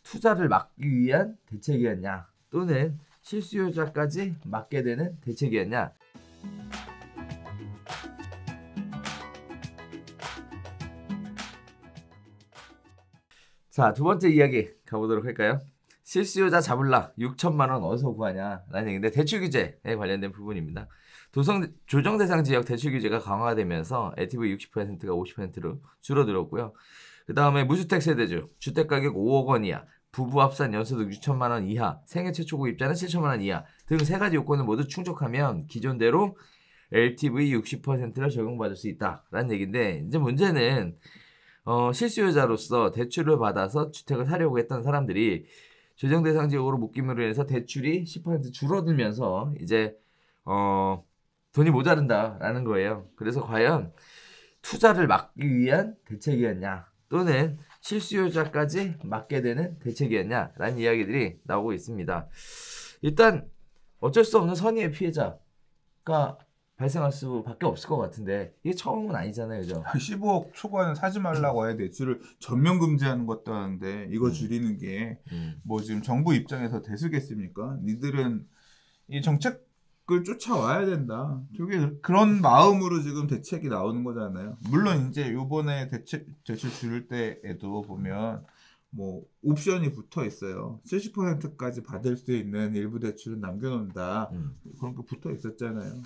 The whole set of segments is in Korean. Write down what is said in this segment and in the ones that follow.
투자를 막기 위한 대책이었냐 또는 실수요자까지 막게 되는 대책이었냐. 자, 두 번째 이야기 가보도록 할까요? 실수요자 잡을라 6천만 원 어디서 구하냐 라는 얘기인데, 대출 규제에 관련된 부분입니다. 조정 대상 지역 대출 규제가 강화되면서 LTV 60%가 50%로 줄어들었고요. 그 다음에 무주택 세대주, 주택가격 5억 원 이하, 부부 합산 연소득 6천만 원 이하, 생애 최초 구입자는 7천만 원 이하 등 세 가지 요건을 모두 충족하면 기존대로 LTV 60%를 적용받을 수 있다라는 얘기인데, 이제 문제는 실수요자로서 대출을 받아서 주택을 사려고 했던 사람들이 조정 대상 지역으로 묶임으로 인해서 대출이 10% 줄어들면서 이제 돈이 모자른다라는 거예요. 그래서 과연 투자를 막기 위한 대책이었냐 또는 실수요자까지 막게 되는 대책이었냐라는 이야기들이 나오고 있습니다. 일단 어쩔 수 없는 선의의 피해자가 발생할 수밖에 없을 것 같은데, 이게 처음은 아니잖아요, 그죠? 15억 초과는 사지 말라고 해야 대출을 전면 금지하는 것도 하는데 이거 줄이는 게 뭐 지금 정부 입장에서 대수겠습니까? 니들은 이 정책을 쫓아와야 된다. 저게 그런 마음으로 지금 대책이 나오는 거잖아요. 물론 이제 요번에 대출 줄일 때에도 보면 뭐 옵션이 붙어 있어요. 70%까지 받을 수 있는 일부 대출은 남겨놓는다. 그런 게 붙어 있었잖아요.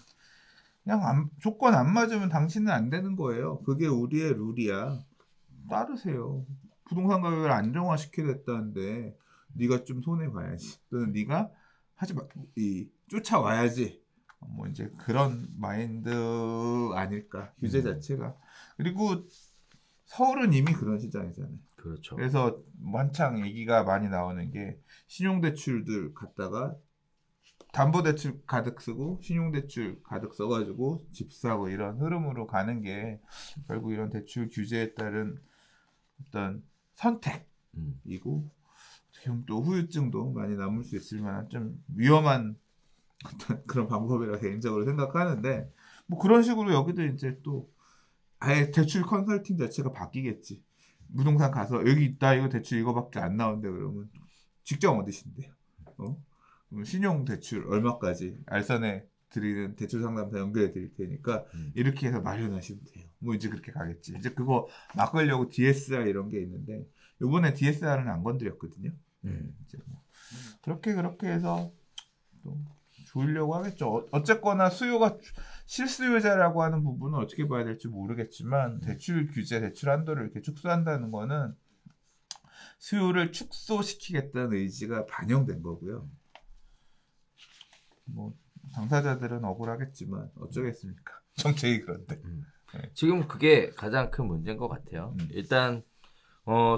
그냥 조건 안 맞으면 당신은 안 되는 거예요. 그게 우리의 룰이야. 따르세요. 부동산 가격을 안정화시키겠다는데 네가 좀 손해 봐야지. 또는 네가 하지 마, 쫓아와야지. 뭐 이제 그런 마인드 아닐까. 규제 자체가. 그리고 서울은 이미 그런 시장이잖아요. 그렇죠. 그래서 한창 얘기가 많이 나오는 게 신용대출들 갖다가 담보대출 가득 쓰고 신용대출 가득 써가지고 집 사고 이런 흐름으로 가는 게 결국 이런 대출 규제에 따른 어떤 선택이고 지금 또 후유증도 많이 남을 수 있을 만한 좀 위험한 어떤 그런 방법이라 개인적으로 생각하는데, 뭐 그런 식으로 여기도 이제 또 아예 대출 컨설팅 자체가 바뀌겠지. 부동산 가서 여기 있다 이거 대출 이거밖에 안 나오는데 그러면 직장 어디신데요? 신용 대출 얼마까지 알선에 드리는 대출 상담사 연결해 드릴 테니까 이렇게 해서 마련하시면 돼요. 뭐 이제 그렇게 가겠지. 이제 그거 막으려고 DSR 이런 게 있는데 요번에 DSR은 안 건드렸거든요. 이제 뭐 그렇게 해서 또 조이려고 하겠죠. 어쨌거나 수요가 실수요자라고 하는 부분은 어떻게 봐야 될지 모르겠지만 대출 규제, 대출 한도를 이렇게 축소한다는 거는 수요를 축소시키겠다는 의지가 반영된 거고요. 뭐 당사자들은 억울하겠지만 어쩌겠습니까? 정책이 그런데. 네. 지금 그게 가장 큰 문제인 것 같아요. 일단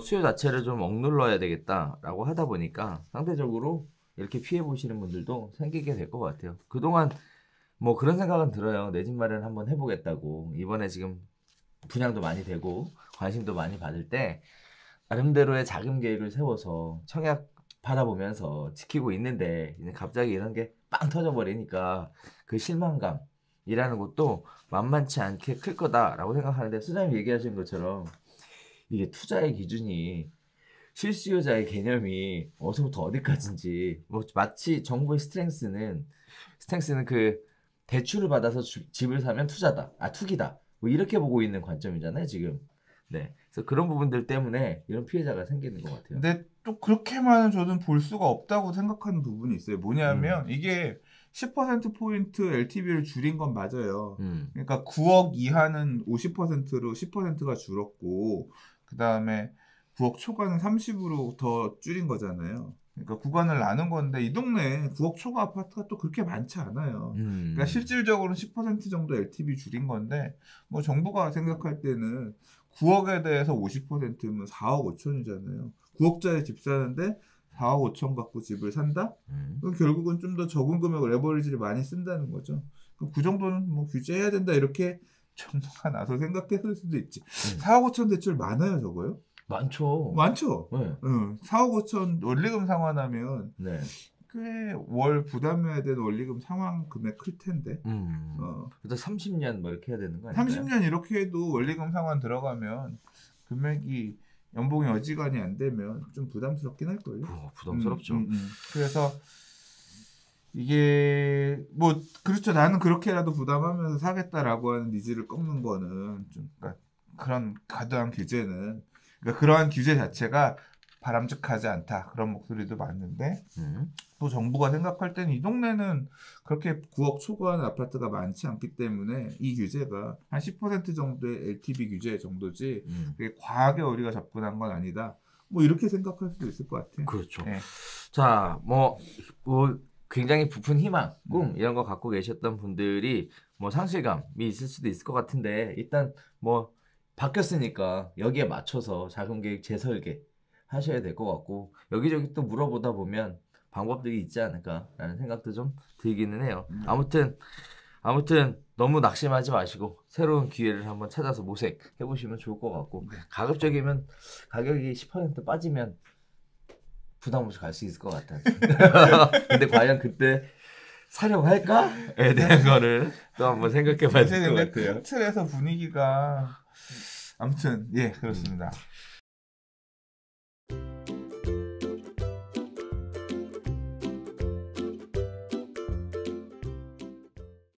수요 자체를 좀 억눌러야 되겠다라고 하다 보니까 상대적으로 이렇게 피해 보시는 분들도 생기게 될 것 같아요. 그동안 뭐 그런 생각은 들어요. 내 집 마련 한번 해보겠다고. 이번에 지금 분양도 많이 되고 관심도 많이 받을 때 나름대로의 자금 계획을 세워서 청약 받아보면서 지키고 있는데 갑자기 이런 게 빵 터져버리니까 그 실망감이라는 것도 만만치 않게 클 거다라고 생각하는데, 수장님 얘기하신 것처럼 이게 투자의 기준이 실수요자의 개념이 어디서부터 어디까지인지, 뭐 마치 정부의 스트렝스는 그 대출을 받아서 집을 사면 투기다 뭐 이렇게 보고 있는 관점이잖아요 지금. 네, 그래서 그런 부분들 때문에 이런 피해자가 생기는 것 같아요. 근데 또 그렇게만은 저는 볼 수가 없다고 생각하는 부분이 있어요. 뭐냐면 이게 10%포인트 LTV를 줄인 건 맞아요. 그러니까 9억 이하는 50%로 10%가 줄었고, 그 다음에 9억 초과는 30으로 더 줄인 거잖아요. 그러니까 구간을 나눈 건데 이 동네에 9억 초과 아파트가 또 그렇게 많지 않아요. 그러니까 실질적으로는 10% 정도 LTV 줄인 건데, 뭐 정부가 생각할 때는 9억에 대해서 50%면 4억 5천이잖아요. 9억짜리 집 사는데 4억 5천 갖고 집을 산다? 그럼 결국은 좀 더 적은 금액을 레버리지를 많이 쓴다는 거죠. 그럼 그 정도는 뭐 규제해야 된다 이렇게 정부가 나서 생각했을 수도 있지. 4억 5천 대출 많아요 저거요? 많죠. 네. 4억 5천 원리금 상환하면 네. 꽤 월 부담해야 되는 원리금 상환 금액 클 텐데. 그래서 30년 뭐 이렇게 해야 되는 거 아닌가요? 30년 이렇게 해도 원리금 상환 들어가면 금액이 연봉이 어지간히 안 되면 좀 부담스럽긴 할걸요. 부담스럽죠. 그래서 이게 뭐 그렇죠. 나는 그렇게라도 부담하면서 사겠다라고 하는 니즈를 꺾는 거는 좀 그러니까 그런 과도한 규제는 그러니까 그러한 규제 자체가 바람직하지 않다 그런 목소리도 많은데 또 정부가 생각할 때는 이 동네는 그렇게 9억 초과하는 아파트가 많지 않기 때문에 이 규제가 한 10% 정도의 LTV 규제 정도지 그게 과하게 우리가 접근한 건 아니다. 뭐 이렇게 생각할 수도 있을 것 같아요. 그렇죠. 네. 자, 뭐 굉장히 부푼 희망, 꿈 이런 거 갖고 계셨던 분들이 뭐 상실감이 있을 수도 있을 것 같은데 일단 뭐 바뀌었으니까 여기에 맞춰서 자금 계획 재설계 하셔야 될 것 같고 여기저기 또 물어보다 보면 방법들이 있지 않을까라는 생각도 좀 들기는 해요. 아무튼 너무 낙심하지 마시고 새로운 기회를 한번 찾아서 모색해 보시면 좋을 것 같고 가급적이면 가격이 10% 빠지면 부담 없이 갈 수 있을 것 같아요. 근데 과연 그때 사용할까에 대한 거를 또 한번 생각해 봐야 될 것 같아요. 큰 틀에서 분위기가 아무튼 예 그렇습니다.